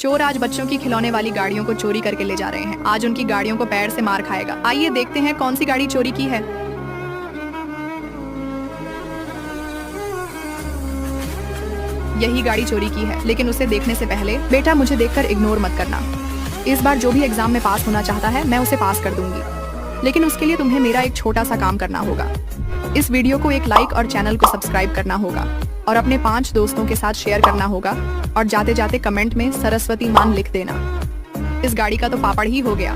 चोर आज बच्चों की खिलौने वाली गाड़ियों को चोरी करके ले जा रहे हैं। आज उनकी गाड़ियों को पैर से मार खाएगा। आइए देखते हैं कौन सी गाड़ी चोरी की है। यही गाड़ी चोरी की है, लेकिन उसे देखने से पहले बेटा मुझे देखकर इग्नोर मत करना। इस बार जो भी एग्जाम में पास होना चाहता है मैं उसे पास कर दूंगी, लेकिन उसके लिए तुम्हें मेरा एक छोटा सा काम करना होगा। इस वीडियो को एक लाइक और चैनल को सब्सक्राइब करना होगा और अपने 5 दोस्तों के साथ शेयर करना होगा और जाते जाते कमेंट में सरस्वती मान लिख देना। इस गाड़ी का तो पापड़ ही हो गया।